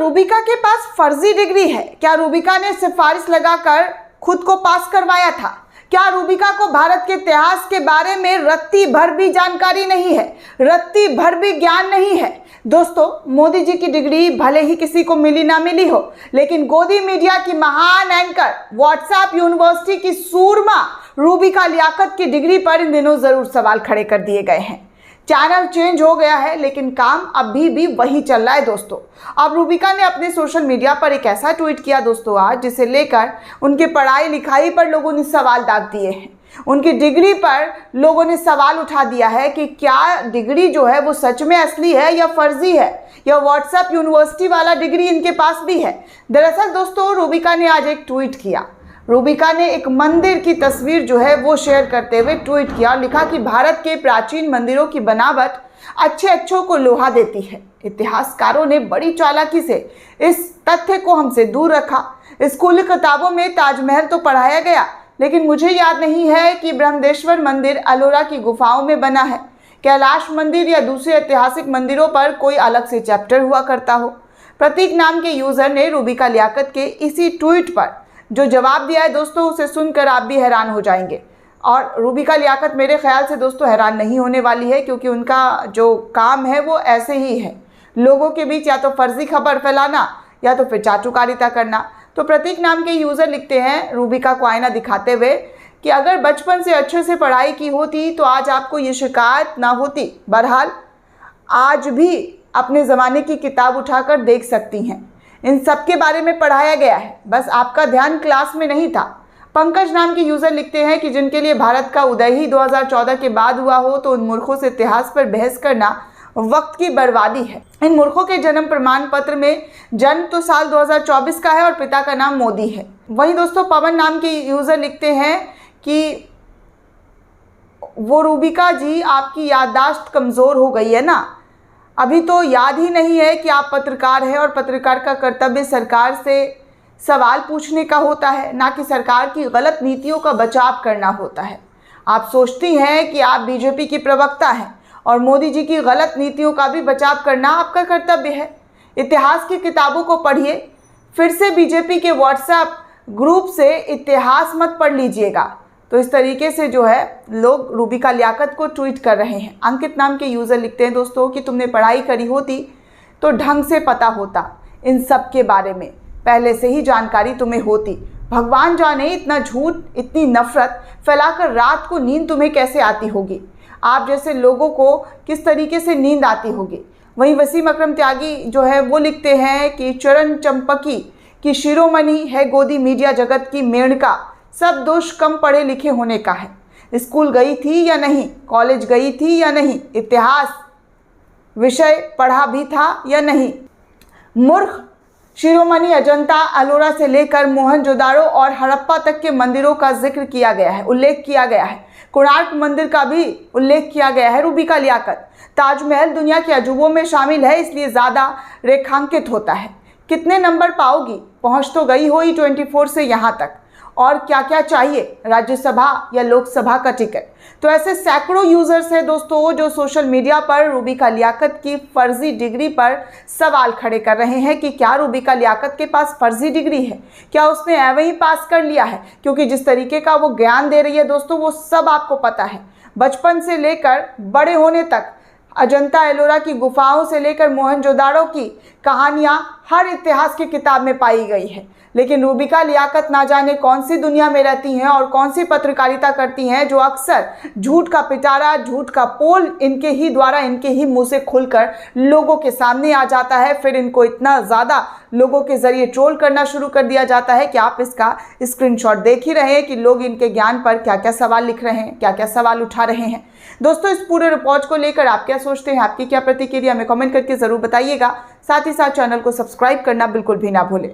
रूबिका के पास फर्जी डिग्री है? क्या रूबिका ने सिफारिश लगाकर खुद को पास करवाया था? क्या रूबिका को भारत के इतिहास के बारे में रत्ती भर भी जानकारी नहीं है, रत्ती भर भी ज्ञान नहीं है? दोस्तों, मोदी जी की डिग्री भले ही किसी को मिली ना मिली हो, लेकिन गोदी मीडिया की महान एंकर, व्हाट्सएप यूनिवर्सिटी की सूरमा रूबिका लियाकत की डिग्री पर इन दिनों जरूर सवाल खड़े कर दिए गए हैं। चैनल चेंज हो गया है, लेकिन काम अभी भी वही चल रहा है दोस्तों। अब रूबिका ने अपने सोशल मीडिया पर एक ऐसा ट्वीट किया दोस्तों आज, जिसे लेकर उनके पढ़ाई लिखाई पर लोगों ने सवाल दाग दिए हैं। उनकी डिग्री पर लोगों ने सवाल उठा दिया है कि क्या डिग्री जो है वो सच में असली है या फर्जी है, या व्हाट्सएप यूनिवर्सिटी वाला डिग्री इनके पास भी है। दरअसल दोस्तों, रूबिका ने आज एक ट्वीट किया। रूबिका ने एक मंदिर की तस्वीर जो है वो शेयर करते हुए ट्वीट किया और लिखा कि भारत के प्राचीन मंदिरों की बनावट अच्छों को लोहा देती है। इतिहासकारों ने बड़ी चालाकी से इस तथ्य को हमसे दूर रखा। स्कूली किताबों में ताजमहल तो पढ़ाया गया, लेकिन मुझे याद नहीं है कि ब्रह्मदेश्वर मंदिर अलोरा की गुफाओं में बना है। कैलाश मंदिर या दूसरे ऐतिहासिक मंदिरों पर कोई अलग से चैप्टर हुआ करता हो। प्रतीक नाम के यूजर ने रूबिका लियाकत के इसी ट्वीट पर जो जवाब दिया है दोस्तों, उसे सुनकर आप भी हैरान हो जाएंगे। और रूबिका लियाकत मेरे ख्याल से दोस्तों हैरान नहीं होने वाली है, क्योंकि उनका जो काम है वो ऐसे ही है, लोगों के बीच या तो फर्जी खबर फैलाना या तो फिर चाटुकारिता करना। तो प्रतीक नाम के यूज़र लिखते हैं रूबिका को आईना दिखाते हुए कि अगर बचपन से अच्छे से पढ़ाई की होती तो आज आपको ये शिकायत ना होती। बहरहाल आज भी अपने ज़माने की किताब उठाकर देख सकती हैं, इन सब के बारे में पढ़ाया गया है, बस आपका ध्यान क्लास में नहीं था। पंकज नाम के यूज़र लिखते हैं कि जिनके लिए भारत का उदय ही 2014 के बाद हुआ हो, तो उन मूर्खों से इतिहास पर बहस करना वक्त की बर्बादी है। इन मूर्खों के जन्म प्रमाण पत्र में जन्म तो साल 2024 का है और पिता का नाम मोदी है। वहीं दोस्तों, पवन नाम के यूज़र लिखते हैं कि वो रूबिका जी, आपकी याददाश्त कमज़ोर हो गई है ना, अभी तो याद ही नहीं है कि आप पत्रकार हैं और पत्रकार का कर्तव्य सरकार से सवाल पूछने का होता है, ना कि सरकार की गलत नीतियों का बचाव करना होता है। आप सोचती हैं कि आप बीजेपी की प्रवक्ता हैं और मोदी जी की गलत नीतियों का भी बचाव करना आपका कर्तव्य है। इतिहास की किताबों को पढ़िए, फिर से बीजेपी के व्हाट्सएप ग्रुप से इतिहास मत पढ़ लीजिएगा। तो इस तरीके से जो है लोग रूबिका लियाकत को ट्वीट कर रहे हैं। अंकित नाम के यूज़र लिखते हैं दोस्तों कि तुमने पढ़ाई करी होती तो ढंग से पता होता, इन सब के बारे में पहले से ही जानकारी तुम्हें होती। भगवान जाने इतना झूठ, इतनी नफरत फैलाकर रात को नींद तुम्हें कैसे आती होगी। आप जैसे लोगों को किस तरीके से नींद आती होगी। वहीं वसीम अकरम त्यागी जो है वो लिखते हैं कि चरण चंपकी की शिरोमणि है गोदी मीडिया जगत की मेनका, सब दोष कम पढ़े लिखे होने का है। स्कूल गई थी या नहीं, कॉलेज गई थी या नहीं, इतिहास विषय पढ़ा भी था या नहीं। मूर्ख शिरोमणि अजंता अलोरा से लेकर मोहनजोदाड़ो और हड़प्पा तक के मंदिरों का जिक्र किया गया है, उल्लेख किया गया है। कोणार्क मंदिर का भी उल्लेख किया गया है। रूबिका लियाकत, ताजमहल दुनिया के अजूबों में शामिल है, इसलिए ज़्यादा रेखांकित होता है। कितने नंबर पाओगी, पहुँच तो गई हो ही 24 से यहाँ तक, और क्या क्या चाहिए, राज्यसभा या लोकसभा का टिकट। तो ऐसे सैकड़ों यूजर्स हैं दोस्तों जो सोशल मीडिया पर रूबिका लियाकत की फर्जी डिग्री पर सवाल खड़े कर रहे हैं कि क्या रूबिका लियाकत के पास फर्जी डिग्री है, क्या उसने ऐवे ही पास कर लिया है। क्योंकि जिस तरीके का वो ज्ञान दे रही है दोस्तों, वो सब आपको पता है। बचपन से लेकर बड़े होने तक अजंता एलोरा की गुफाओं से लेकर मोहनजोदाड़ो की कहानियाँ हर इतिहास की किताब में पाई गई है। लेकिन रूबिका लियाकत ना जाने कौन सी दुनिया में रहती हैं और कौन सी पत्रकारिता करती हैं, जो अक्सर झूठ का पिटारा, झूठ का पोल इनके ही द्वारा, इनके ही मुंह से खुलकर लोगों के सामने आ जाता है। फिर इनको इतना ज़्यादा लोगों के ज़रिए ट्रोल करना शुरू कर दिया जाता है कि आप इसका स्क्रीनशॉट देख ही रहे हैं कि लोग इनके ज्ञान पर क्या क्या सवाल लिख रहे हैं, क्या क्या सवाल उठा रहे हैं। दोस्तों, इस पूरे रिपोर्ट को लेकर आप क्या सोचते हैं, आपकी क्या प्रतिक्रिया, हमें कमेंट करके ज़रूर बताइएगा। साथ ही साथ चैनल को सब्सक्राइब करना बिल्कुल भी ना भूलें।